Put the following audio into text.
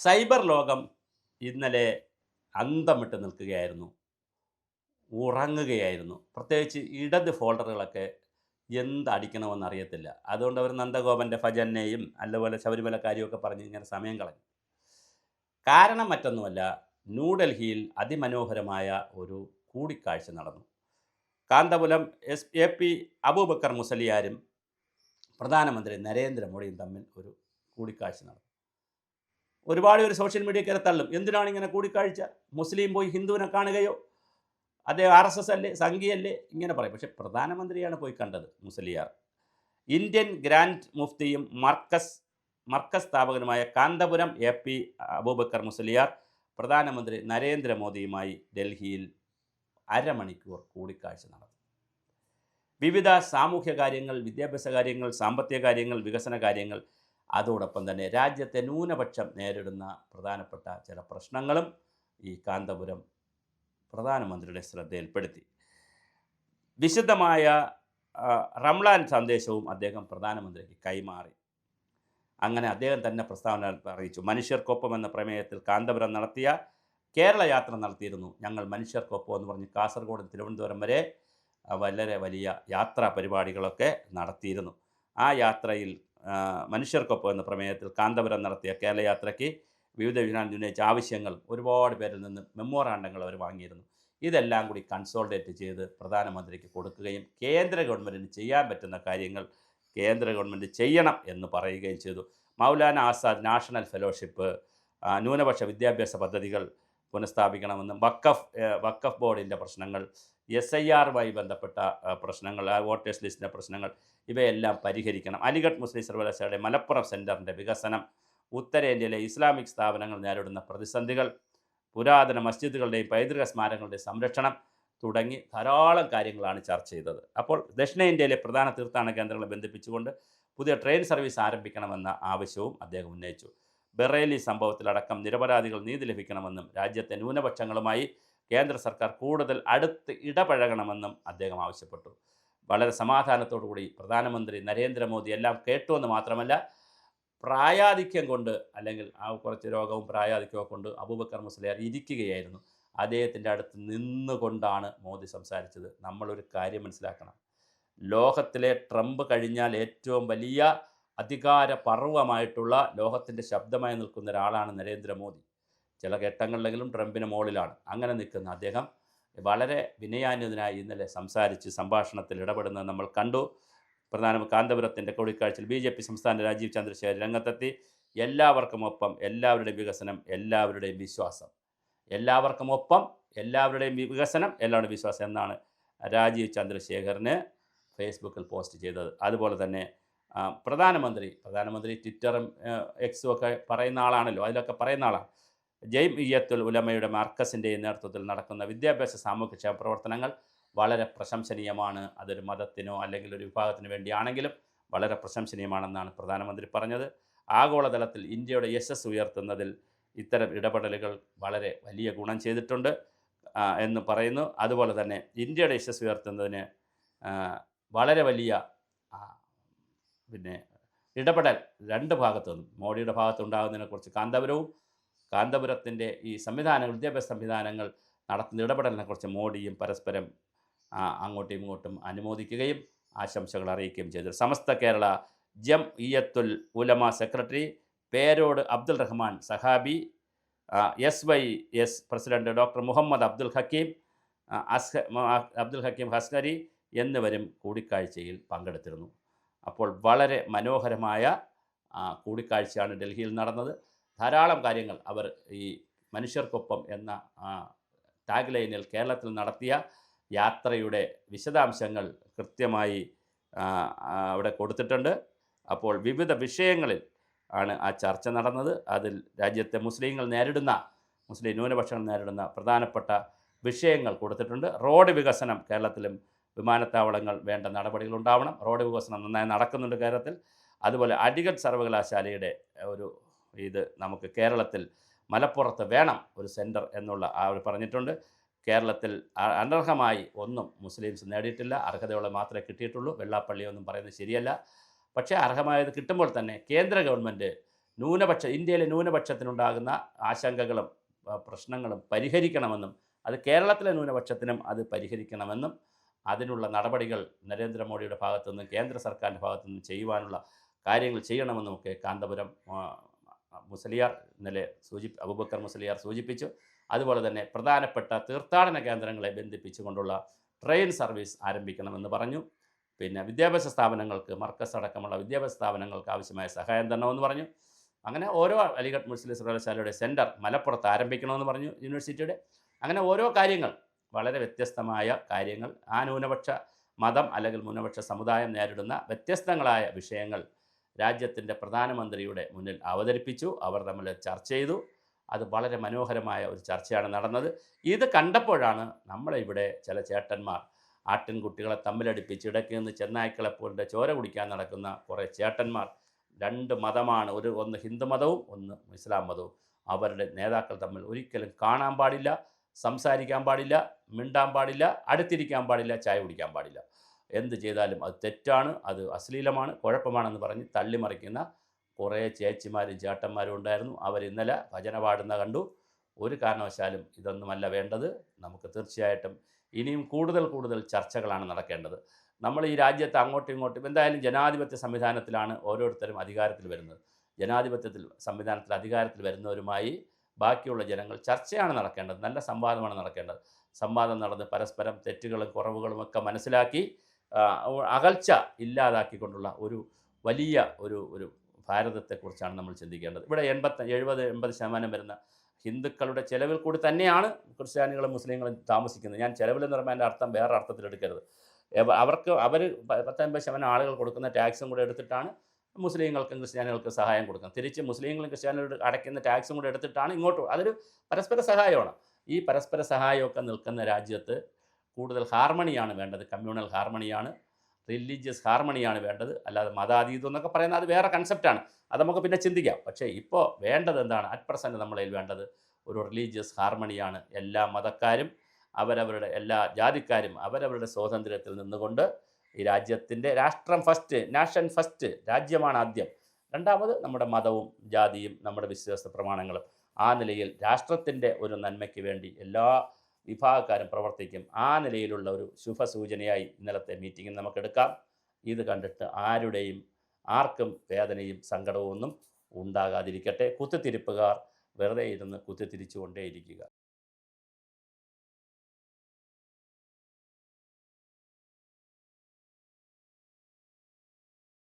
Cyber ലോകം ഇന്നലെ അന്തം വിട്ട് നിൽക്കുകയായിരുന്നു. ഉറങ്ങുകയായിരുന്നു. പ്രത്യേകിച്ച് ഇടത് ഫോൾഡറുകളൊക്കെ എന്തടിക്കണമെന്നറിയത്തില്ല. അതുകൊണ്ട് അവർ നന്ദഗോപൻ്റെ ഭജനയും അതുപോലെ ശബരിമലക്കാരിയൊക്കെ പറഞ്ഞ് ഇങ്ങനെ സമയം കളഞ്ഞു. കാരണം മറ്റൊന്നുമല്ല, ന്യൂഡൽഹിയിൽ അതിമനോഹരമായ ഒരു കൂടിക്കാഴ്ച നടന്നു. കാന്തപുരം എ പി അബൂബക്കർ മുസലിയാരും പ്രധാനമന്ത്രി നരേന്ദ്രമോദിയും തമ്മിൽ ഒരു കൂടിക്കാഴ്ച നടന്നു. ഒരുപാട് പേര് സോഷ്യൽ മീഡിയക്കകത്ത് തള്ളും. എന്തിനാണ് ഇങ്ങനെ കൂടിക്കാഴ്ച? മുസ്ലിം പോയി ഹിന്ദുവിനെ കാണുകയോ? അദ്ദേഹം RSS അല്ലേ, സംഘിയല്ലേ, ഇങ്ങനെ പറയും. പക്ഷേ പ്രധാനമന്ത്രിയാണ് പോയി കണ്ടത് മുസലിയാർ. ഇന്ത്യൻ ഗ്രാൻഡ് മുഫ്തിയും മർക്കസ് സ്ഥാപകനുമായ കാന്തപുരം എ.പി. അബൂബക്കർ മുസലിയാർ പ്രധാനമന്ത്രി നരേന്ദ്രമോദിയുമായി ഡൽഹിയിൽ അരമണിക്കൂർ കൂടിക്കാഴ്ച നടത്തി. വിവിധ സാമൂഹ്യ കാര്യങ്ങൾ, വിദ്യാഭ്യാസ കാര്യങ്ങൾ, സാമ്പത്തിക കാര്യങ്ങൾ, വികസന കാര്യങ്ങൾ, അതോടൊപ്പം തന്നെ രാജ്യത്തെ ന്യൂനപക്ഷം നേരിടുന്ന പ്രധാനപ്പെട്ട ചില പ്രശ്നങ്ങളും ഈ കാന്തപുരം പ്രധാനമന്ത്രിയുടെ ശ്രദ്ധയിൽപ്പെടുത്തി. വിശുദ്ധമായ റംളാൻ സന്ദേശവും അദ്ദേഹം പ്രധാനമന്ത്രിക്ക് കൈമാറി. അങ്ങനെ അദ്ദേഹം തന്നെ പ്രസ്താവന അറിയിച്ചു. മനുഷ്യർക്കൊപ്പം എന്ന പ്രമേയത്തിൽ കാന്തപുരം നടത്തിയ കേരള യാത്ര നടത്തിയിരുന്നു. ഞങ്ങൾ മനുഷ്യർക്കൊപ്പം എന്ന് പറഞ്ഞ് കാസർഗോഡ് തിരുവനന്തപുരം വരെ വളരെ വലിയ യാത്രാ പരിപാടികളൊക്കെ നടത്തിയിരുന്നു. ആ യാത്രയിൽ മനുഷ്യർക്കൊപ്പം എന്ന പ്രമേയത്തിൽ കാന്തപുരം നടത്തിയ കേരള യാത്രയ്ക്ക് വിവിധ വിഷയങ്ങളിൽ ഉന്നയിച്ച ആവശ്യങ്ങൾ ഒരുപാട് പേരിൽ നിന്ന് മെമ്മോറാണ്ടങ്ങൾ അവർ വാങ്ങിയിരുന്നു. ഇതെല്ലാം കൂടി കൺസോൾട്ടേറ്റ് ചെയ്ത് പ്രധാനമന്ത്രിക്ക് കൊടുക്കുകയും കേന്ദ്ര ഗവൺമെൻറ്റിന് ചെയ്യാൻ പറ്റുന്ന കാര്യങ്ങൾ കേന്ദ്ര ഗവൺമെൻറ് ചെയ്യണം എന്ന് പറയുകയും ചെയ്തു. മൗലാന ആസാദ് നാഷണൽ ഫെലോഷിപ്പ്, ന്യൂനപക്ഷ വിദ്യാഭ്യാസ പദ്ധതികൾ പുനഃസ്ഥാപിക്കണമെന്നും വഖഫ് ബോർഡിൻ്റെ പ്രശ്നങ്ങൾ, SIRമായി ബന്ധപ്പെട്ട പ്രശ്നങ്ങൾ, വോട്ടേഴ്സ് ലിസ്റ്റിൻ്റെ പ്രശ്നങ്ങൾ, ഇവയെല്ലാം പരിഹരിക്കണം. അലിഗഡ് മുസ്ലിം സർവകലാശാലയുടെ മലപ്പുറം സെൻറ്ററിൻ്റെ വികസനം, ഉത്തരേന്ത്യയിലെ ഇസ്ലാമിക് സ്ഥാപനങ്ങൾ നേരിടുന്ന പ്രതിസന്ധികൾ, പുരാതന മസ്ജിദുകളുടെയും പൈതൃക സ്മാരകങ്ങളുടെയും സംരക്ഷണം തുടങ്ങി ധാരാളം കാര്യങ്ങളാണ് ചർച്ച ചെയ്തത്. അപ്പോൾ ദക്ഷിണേന്ത്യയിലെ പ്രധാന തീർത്ഥാടന കേന്ദ്രങ്ങളെ ബന്ധിപ്പിച്ചുകൊണ്ട് പുതിയ ട്രെയിൻ സർവീസ് ആരംഭിക്കണമെന്ന ആവശ്യവും അദ്ദേഹം ഉന്നയിച്ചു. ബറേലി സംഭവത്തിലടക്കം നിരപരാധികൾ നീതി ലഭിക്കണമെന്നും രാജ്യത്തെ ന്യൂനപക്ഷങ്ങളുമായി കേന്ദ്ര സർക്കാർ കൂടുതൽ അടുത്ത് ഇടപഴകണമെന്നും അദ്ദേഹം ആവശ്യപ്പെട്ടു. വളരെ സമാധാനത്തോടുകൂടി പ്രധാനമന്ത്രി നരേന്ദ്രമോദി എല്ലാം കേട്ടുവെന്ന് മാത്രമല്ല, പ്രായാധിക്യം കൊണ്ട്, അല്ലെങ്കിൽ കുറച്ച് രോഗവും പ്രായാധിക്യവും കൊണ്ട് അബൂബക്കർ മുസ്ലിയാർ ഇരിക്കുകയായിരുന്നു. അദ്ദേഹത്തിൻ്റെ അടുത്ത് നിന്നുകൊണ്ടാണ് മോദി സംസാരിച്ചത്. നമ്മളൊരു കാര്യം മനസ്സിലാക്കണം. ലോകത്തിലെ ട്രംപ് കഴിഞ്ഞാൽ ഏറ്റവും വലിയ അധികാര പർവ്വമായിട്ടുള്ള ലോകത്തിൻ്റെ ശബ്ദമായി നിൽക്കുന്ന ഒരാളാണ് നരേന്ദ്രമോദി. ചില ഘട്ടങ്ങളിലെങ്കിലും ട്രംപിന് മുകളിലാണ്. അങ്ങനെ നിൽക്കുന്ന അദ്ദേഹം വളരെ വിനയാന്വിതനായി ഇന്നലെ സംഭാഷണത്തിൽ ഇടപെടുന്നത് നമ്മൾ കണ്ടു. കാന്തപുരത്തിൻ്റെ കൂടിക്കാഴ്ചയിൽ BJP സംസ്ഥാന രാജീവ് ചന്ദ്രശേഖർ രംഗത്തെത്തി. എല്ലാവർക്കുമൊപ്പം എല്ലാവരുടെയും വികസനം, എല്ലാവരുടെയും വിശ്വാസം. എല്ലാവർക്കുമൊപ്പം എല്ലാവരുടെയും വികസനം, എല്ലാവരുടെയും വിശ്വാസം എന്നാണ് രാജീവ് ചന്ദ്രശേഖറിന് ഫേസ്ബുക്കിൽ പോസ്റ്റ് ചെയ്തത്. അതുപോലെ തന്നെ പ്രധാനമന്ത്രി ട്വിറ്ററും എക്സും ഒക്കെ പറയുന്ന ആളാണല്ലോ, അതിലൊക്കെ പറയുന്ന ആളാണ്. ജംഇയ്യത്തുൽ ഉലമയുടെ മർക്കസിൻ്റെയും നേതൃത്വത്തിൽ നടക്കുന്ന വിദ്യാഭ്യാസ സാമൂഹ്യക്ഷേമ പ്രവർത്തനങ്ങൾ വളരെ പ്രശംസനീയമാണ്. അതൊരു മതത്തിനോ അല്ലെങ്കിൽ ഒരു വിഭാഗത്തിന് വേണ്ടിയാണെങ്കിലും വളരെ പ്രശംസനീയമാണെന്നാണ് പ്രധാനമന്ത്രി പറഞ്ഞത്. ആഗോളതലത്തിൽ ഇന്ത്യയുടെ യശസ് ഉയർത്തുന്നതിൽ ഇത്തരം ഇടപെടലുകൾ വളരെ വലിയ ഗുണം ചെയ്തിട്ടുണ്ട് എന്ന് പറയുന്നു. അതുപോലെ തന്നെ ഇന്ത്യയുടെ യശസ് ഉയർത്തുന്നതിന് വളരെ വലിയ ഇടപെടൽ രണ്ട് ഭാഗത്തു നിന്നും, മോഡിയുടെ ഭാഗത്തുണ്ടാകുന്നതിനെക്കുറിച്ച് കാന്തപുരത്തിൻ്റെ ഈ വിദ്യാഭ്യാസ സംവിധാനങ്ങൾ നടത്തുന്ന ഇടപെടലിനെക്കുറിച്ച് മോഡിയും പരസ്പരം അങ്ങോട്ടും ഇങ്ങോട്ടും അനുമോദിക്കുകയും ആശംസകൾ അറിയിക്കുകയും ചെയ്തു. Samastha Kerala Jamiyyathul Ulama secretary Perode Abdul Rahman Sahabi, SYS president doctor Muhammad Abdul Hakeem Haskari എന്നിവരും കൂടിക്കാഴ്ചയിൽ പങ്കെടുത്തിരുന്നു. അപ്പോൾ വളരെ മനോഹരമായ കൂടിക്കാഴ്ചയാണ് ഡൽഹിയിൽ നടന്നത്. ധാരാളം കാര്യങ്ങൾ അവർ ഈ മനുഷ്യർക്കൊപ്പം എന്ന ടാഗ് ലൈനിൽ കേരളത്തിൽ നടത്തിയ യാത്രയുടെ വിശദാംശങ്ങൾ കൃത്യമായി അവിടെ കൊടുത്തിട്ടുണ്ട്. അപ്പോൾ വിവിധ വിഷയങ്ങളിൽ ആണ് ആ ചർച്ച നടന്നത്. അതിൽ രാജ്യത്തെ മുസ്ലിം ന്യൂനപക്ഷങ്ങൾ നേരിടുന്ന പ്രധാനപ്പെട്ട വിഷയങ്ങൾ കൊടുത്തിട്ടുണ്ട്. റോഡ് വികസനം, കേരളത്തിലും വിമാനത്താവളങ്ങൾ വേണ്ട നടപടികളുണ്ടാവണം. റോഡ് വികസനം നന്നായി നടക്കുന്നുണ്ട് കേരളത്തിൽ. അതുപോലെ അലിഗഡ് സർവകലാശാലയുടെ ഇത് നമുക്ക് കേരളത്തിൽ മലപ്പുറത്ത് വേണം ഒരു സെൻറ്റർ എന്നുള്ള അവർ പറഞ്ഞിട്ടുണ്ട്. കേരളത്തിൽ അനർഹമായി ഒന്നും മുസ്ലിംസ് നേടിയിട്ടില്ല. അർഹതയുള്ള മാത്രമേ കിട്ടിയിട്ടുള്ളൂ. വെള്ളാപ്പള്ളിയൊന്നും പറയുന്നത് ശരിയല്ല. പക്ഷേ അർഹമായത് കിട്ടുമ്പോൾ തന്നെ കേന്ദ്ര ഗവൺമെൻറ് ഇന്ത്യയിലെ ന്യൂനപക്ഷത്തിനുണ്ടാകുന്ന ആശങ്കകളും പ്രശ്നങ്ങളും പരിഹരിക്കണമെന്നും അത് കേരളത്തിലെ ന്യൂനപക്ഷത്തിനും അത് പരിഹരിക്കണമെന്നും അതിനുള്ള നടപടികൾ നരേന്ദ്രമോദിയുടെ ഭാഗത്തുനിന്ന് കേന്ദ്ര സർക്കാരിൻ്റെ ഭാഗത്തുനിന്ന് ചെയ്യുവാനുള്ള കാര്യങ്ങൾ ചെയ്യണമെന്നുമൊക്കെ കാന്തപുരം മുസ്ലിയാർ ഇന്നലെ അബൂബക്കർ മുസ്ലിയാർ സൂചിപ്പിച്ചു. അതുപോലെ തന്നെ പ്രധാനപ്പെട്ട തീർത്ഥാടന കേന്ദ്രങ്ങളെ ബന്ധിപ്പിച്ചുകൊണ്ടുള്ള ട്രെയിൻ സർവീസ് ആരംഭിക്കണമെന്ന് പറഞ്ഞു. പിന്നെ വിദ്യാഭ്യാസ സ്ഥാപനങ്ങൾക്ക് മർക്കസ് അടക്കമുള്ള വിദ്യാഭ്യാസ സ്ഥാപനങ്ങൾക്ക് ആവശ്യമായ സഹായം തരണമെന്ന് പറഞ്ഞു. അങ്ങനെ ഓരോ അലിഗഡ് മുസ്ലിം സർവകലാശാലയുടെ സെൻറ്റർ മലപ്പുറത്ത് ആരംഭിക്കണമെന്ന് പറഞ്ഞു യൂണിവേഴ്സിറ്റിയുടെ. അങ്ങനെ ഓരോ കാര്യങ്ങൾ, വളരെ വ്യത്യസ്തമായ കാര്യങ്ങൾ, ആ ന്യൂനപക്ഷ മതം അല്ലെങ്കിൽ ന്യൂനപക്ഷ സമുദായം നേരിടുന്ന വ്യത്യസ്തങ്ങളായ വിഷയങ്ങൾ രാജ്യത്തിൻ്റെ പ്രധാനമന്ത്രിയുടെ മുന്നിൽ അവതരിപ്പിച്ചു. അവർ തമ്മിൽ ചർച്ച ചെയ്തു. അത് വളരെ മനോഹരമായ ഒരു ചർച്ചയാണ് നടന്നത്. ഇത് കണ്ടപ്പോഴാണ് നമ്മളെ ഇവിടെ ചില ചേട്ടന്മാർ ആട്ടിൻകുട്ടികളെ തമ്മിലടിപ്പിച്ച് ഇടയ്ക്ക് നിന്ന് ചെന്നായ്ക്കളെപ്പോലിൻ്റെ ചോര കുടിക്കാൻ നടക്കുന്ന കുറേ ചേട്ടന്മാർ, രണ്ട് മതമാണ്, ഒന്ന് ഹിന്ദു മതവും ഒന്ന് ഇസ്ലാം മതവും, അവരുടെ നേതാക്കൾ തമ്മിൽ ഒരിക്കലും കാണാൻ പാടില്ല, സംസാരിക്കാൻ പാടില്ല, മിണ്ടാൻ പാടില്ല, അടുത്തിരിക്കാൻ പാടില്ല, ചായ കുടിക്കാൻ പാടില്ല. എന്ത് ചെയ്താലും അത് തെറ്റാണ്, അത് അശ്ലീലമാണ്, കുഴപ്പമാണെന്ന് പറഞ്ഞ് തള്ളിമറിക്കുന്ന കുറേ ചേച്ചിമാരും ചേട്ടന്മാരും ഉണ്ടായിരുന്നു. അവർ ഇന്നലെ ഭജന പാടുന്ന കണ്ടു. ഒരു കാരണവശാലും ഇതൊന്നുമല്ല വേണ്ടത്. നമുക്ക് തീർച്ചയായിട്ടും ഇനിയും കൂടുതൽ ചർച്ചകളാണ് നടക്കേണ്ടത്. നമ്മൾ ഈ രാജ്യത്ത് അങ്ങോട്ടും ഇങ്ങോട്ടും എന്തായാലും ജനാധിപത്യ സംവിധാനത്തിലാണ് ഓരോരുത്തരും അധികാരത്തിൽ വരുന്നത്. സംവിധാനത്തിൽ അധികാരത്തിൽ വരുന്നവരുമായി ബാക്കിയുള്ള ജനങ്ങൾ ചർച്ചയാണ് നടക്കേണ്ടത്, നല്ല സംവാദമാണ് നടക്കേണ്ടത്. സംവാദം നടന്ന് പരസ്പരം തെറ്റുകളും കുറവുകളും ഒക്കെ മനസ്സിലാക്കി അകൽച്ച ഇല്ലാതാക്കിക്കൊണ്ടുള്ള ഒരു വലിയ ഒരു ഭാരതത്തെക്കുറിച്ചാണ് നമ്മൾ ചിന്തിക്കേണ്ടത്. ഇവിടെ 70-80% വരുന്ന ഹിന്ദുക്കളുടെ ചിലവിൽ കൂടി തന്നെയാണ് ക്രിസ്ത്യാനികളും മുസ്ലിങ്ങളും താമസിക്കുന്നത്. ഞാൻ ചിലവിലെന്ന് പറയുമ്പോൾ എൻ്റെ അർത്ഥം വേറെ അർത്ഥത്തിലെടുക്കരുത്. അവർ 10-50% ആളുകൾ കൊടുക്കുന്ന ടാക്സും കൂടെ എടുത്തിട്ടാണ് മുസ്ലിങ്ങൾക്കും ക്രിസ്ത്യാനികൾക്കും സഹായം കൊടുക്കുന്നത്. തിരിച്ച് മുസ്ലിങ്ങളും ക്രിസ്ത്യാനികളും അടയ്ക്കുന്ന ടാക്സും കൂടെ എടുത്തിട്ടാണ് ഇങ്ങോട്ട്. അതൊരു പരസ്പര സഹായമാണ്. ഈ പരസ്പര സഹായമൊക്കെ നിൽക്കുന്ന രാജ്യത്ത് കൂടുതൽ ഹാർമണിയാണ് വേണ്ടത്. കമ്മ്യൂണൽ ഹാർമണിയാണ്, റിലീജിയസ് ഹാർമണിയാണ് വേണ്ടത്. അല്ലാതെ മതാതീതം എന്നൊക്കെ പറയുന്നത് അത് വേറെ കൺസെപ്റ്റാണ്. അത് നമുക്ക് പിന്നെ ചിന്തിക്കാം. പക്ഷേ ഇപ്പോൾ വേണ്ടത് എന്താണ്? അറ്റ് പ്രസൻറ്റ് നമ്മളതിൽ വേണ്ടത് ഒരു റിലീജിയസ് ഹാർമണിയാണ്. എല്ലാ മതക്കാരും അവരവരുടെ, എല്ലാ ജാതിക്കാരും അവരവരുടെ സ്വാതന്ത്ര്യത്തിൽ നിന്നുകൊണ്ട് ഈ രാജ്യത്തിൻ്റെ രാഷ്ട്രം ഫസ്റ്റ്, നാഷൻ ഫസ്റ്റ്, രാജ്യമാണ് ആദ്യം, രണ്ടാമത് നമ്മുടെ മതവും ജാതിയും നമ്മുടെ വിശ്വാസ പ്രമാണങ്ങളും. ആ നിലയിൽ രാഷ്ട്രത്തിൻ്റെ ഒരു നന്മയ്ക്ക് വേണ്ടി എല്ലാ വിഭാഗക്കാരും പ്രവർത്തിക്കും. ആ നിലയിലുള്ള ഒരു ശുഭസൂചനയായി ഇന്നലത്തെ മീറ്റിങ്ങിൽ നമുക്കെടുക്കാം. ഇത് കണ്ടിട്ട് ആർക്കും വേദനയും സങ്കടവും ഒന്നും ഉണ്ടാകാതിരിക്കട്ടെ. കുത്തിത്തിരിപ്പുകാർ വെറുതെ ഇരുന്ന് കുത്തിത്തിരിച്ചുകൊണ്ടേയിരിക്കുക.